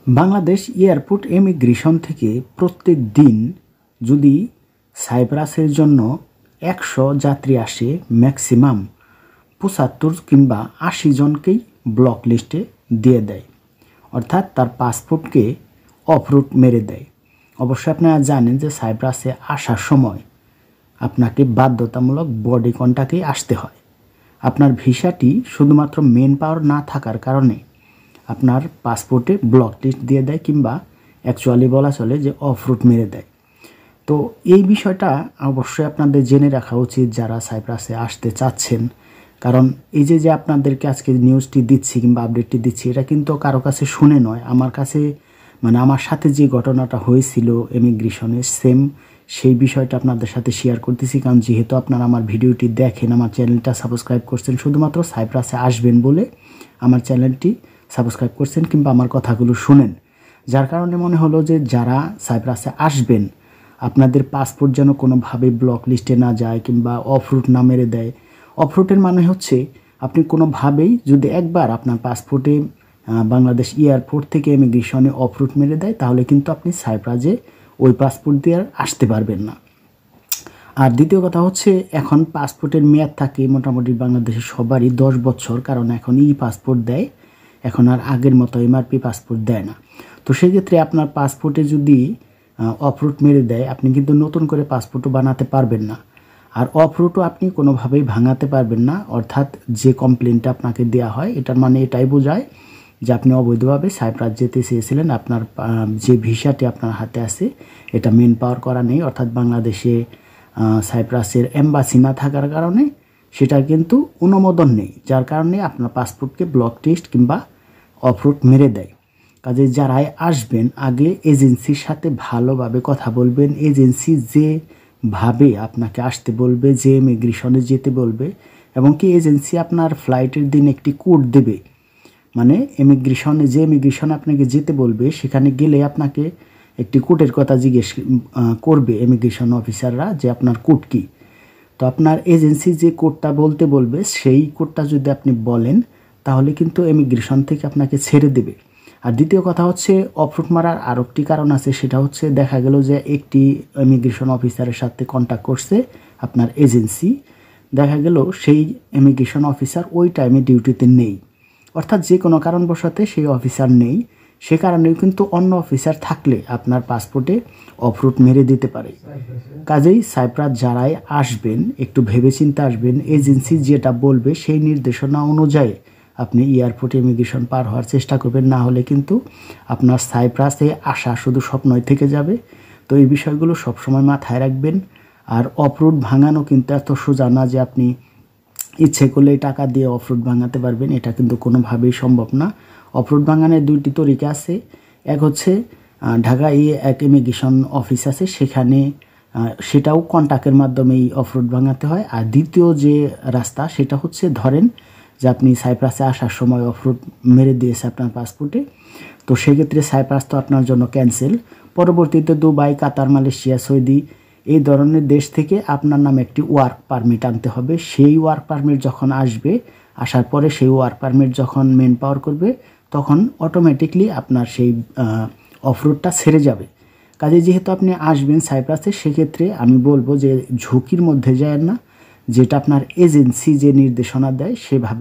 Bangladesh airport immigration থেকে প্রত্যেক দিন যদি সাইপ্রাসের জন্য 100 যাত্রী আসে, ম্যাক্সিমাম 75 কিংবা 80 জনকেই ব্লক লিস্টে দিয়ে দেয়, অর্থাৎ তার পাসপোর্টকে অফরুট মেরে দেয়। অবশ্যই আপনারা জানেন যে সাইপ্রাসে আসার সময় আপনাকে বাধ্যতামূলক বডি কন্ট্যাক্টেই আসতে হয়। আপনার ভিসাটি শুধুমাত্র মেন পাওয়ার না থাকার কারণে আপনার পাসপোর্টে ব্লক লিস্ট দিয়ে দেয়, কিংবা অ্যাকচুয়ালি বলা চলে যে অফরুট মেরে দেয়। তো এই বিষয়টা অবশ্যই আপনাদের জেনে রাখা উচিত যারা সাইপ্রাসে আসতে চাচ্ছেন, কারণ এই যে আপনাদেরকে আজকে নিউজটি দিচ্ছি কিংবা আপডেটটি দিচ্ছি, এটা কিন্তু কারো কাছে শুনে নয়, আমার কাছে আমার সাথে যে ঘটনাটা হয়েছিল ইমিগ্রেশনের সেম সেই বিষয়টা আপনাদের সাথে শেয়ার করতেছি। কারণ যেহেতু আপনারা আমার ভিডিওটি দেখেন, আমার চ্যানেলটা সাবস্ক্রাইব করছেন শুধুমাত্র সাইপ্রাসে আসবেন বলে আমার চ্যানেলটি সাবস্ক্রাইব করছেন কিংবা আমার কথাগুলো শুনেন, যার কারণে মনে হলো যে যারা সাইপ্রাসে আসবেন আপনাদের পাসপোর্ট যেন কোনোভাবে ব্লক লিস্টে না যায় কিংবা অফরুট না মেরে দেয়। অফরুটের মানে হচ্ছে আপনি কোনোভাবেই যদি একবার আপনার পাসপোর্টে বাংলাদেশ এয়ারপোর্ট থেকে ইমিগ্রেশনে অফরুট মেরে দেয়, তাহলে কিন্তু আপনি সাইপ্রাসে ওই পাসপোর্ট দিয়ে আর আসতে পারবেন না। আর দ্বিতীয় কথা হচ্ছে, এখন পাসপোর্টের মেয়াদ থাকে মোটামুটি বাংলাদেশের সবারই 10 বছর, কারণ এখন পাসপোর্ট দেয়, এখন আর আগের মতো এমআরপি পাসপোর্ট দেয় না। তো সেক্ষেত্রে আপনার পাসপোর্টে যদি অফরুট মেরে দেয়, আপনি কিন্তু নতুন করে পাসপোর্টও বানাতে পারবেন না, আর অফরুটও আপনি কোনোভাবেই ভাঙাতে পারবেন না। অর্থাৎ যে কমপ্লেনটা আপনাকে দেওয়া হয় এটার মানে এটাই বোঝায় যে আপনি অবৈধভাবে সাইপ্রাস যেতে চেয়েছিলেন, আপনার যে ভিসাটি আপনার হাতে আছে এটা মেন পাওয়ার করা নেই, অর্থাৎ বাংলাদেশে সাইপ্রাসের এম্বাসি না থাকার কারণে সেটা কিন্তু অনুমোদন নেই, যার কারণে আপনার পাসপোর্টকে ব্লক লিস্ট কিংবা অফরুট মেরে দেয়। কাজে যারাই আসবেন আগে এজেন্সির সাথে ভালোভাবে কথা বলবেন। এজেন্সি যেভাবে আপনাকে আসতে বলবে, যে ইমিগ্রেশনে যেতে বলবে, এবং কি এজেন্সি আপনার ফ্লাইটের দিন একটি কোড দেবে, মানে যে ইমিগ্রেশন আপনাকে যেতে বলবে সেখানে গেলে আপনাকে একটি কোডের কথা জিজ্ঞেস করবে ইমিগ্রেশন অফিসাররা যে আপনার কোড কী। তো আপনার এজেন্সি যে কোডটা বলতে বলবে সেই কোডটা যদি আপনি বলেন তাহলে কিন্তু ইমিগ্রেশন থেকে আপনাকে ছেড়ে দেবে। আর দ্বিতীয় কথা হচ্ছে, অফরুট মারার আরও একটি কারণ আছে, সেটা হচ্ছে দেখা গেল যে একটি ইমিগ্রেশন অফিসারের সাথে কন্ট্যাক্ট করছে আপনার এজেন্সি, দেখা গেল সেই ইমিগ্রেশন অফিসার ওই টাইমে ডিউটিতে নেই, অর্থাৎ যে কোনো কারণবশতে সেই অফিসার নেই, সে কারণেও কিন্তু অন্য অফিসার থাকলে আপনার পাসপোর্টে অফরুট মেরে দিতে পারে। কাজেই সাইপ্রাস যারাই আসবেন একটু ভেবেচিন্তে আসবেন, এজেন্সি যেটা বলবে সেই নির্দেশনা অনুযায়ী আপনি এয়ারপোর্টে ইমিগ্রেশন পার হওয়ার চেষ্টা করবেন, না হলে কিন্তু আপনার সাইপ্রাসে আসা শুধু স্বপ্নই থেকে যাবে। তো এই বিষয়গুলো সবসময় মাথায় রাখবেন। আর অফরুট ভাঙানো কিন্তু এত সোজা না যে আপনি ইচ্ছে করলেই টাকা দিয়ে অফরুট ভাঙাতে পারবেন, এটা কিন্তু কোনোভাবেই সম্ভব না। অফরুট ভাঙানোর দুইটি তরিকা আছে, এক হচ্ছে ঢাকায় এক ইমিগ্রেশন অফিস আছে সেখানে, সেটাও কন্ট্যাক্টের মাধ্যমেই অফরুট ভাঙাতে হয়। আর দ্বিতীয় যে রাস্তা সেটা হচ্ছে, ধরেন যে আপনি সাইপ্রাসে আসার সময় অফরুট মেরে দিয়েছে আপনার পাসপোর্টে, তো সেক্ষেত্রে সাইপ্রাস তো আপনার জন্য ক্যান্সেল। পরবর্তীতে দুবাই, কাতার, মালয়েশিয়া, সৌদি এই ধরনের দেশ থেকে আপনার নামে একটি ওয়ার্ক পারমিট আনতে হবে। সেই ওয়ার্ক পারমিট যখন আসবে, আসার পরে সেই ওয়ার্ক পারমিট যখন মেন পাওয়ার করবে তখন অটোমেটিকলি আপনার সেই অফরুটটা ছেড়ে যাবে। কাজে যেহেতু আপনি আসবেন সাইপ্রাসে, সেক্ষেত্রে আমি বলবো যে ঝুঁকির মধ্যে যায় না, যেটা আপনার এজেন্সি যে নির্দেশনা দেয় সেভাবে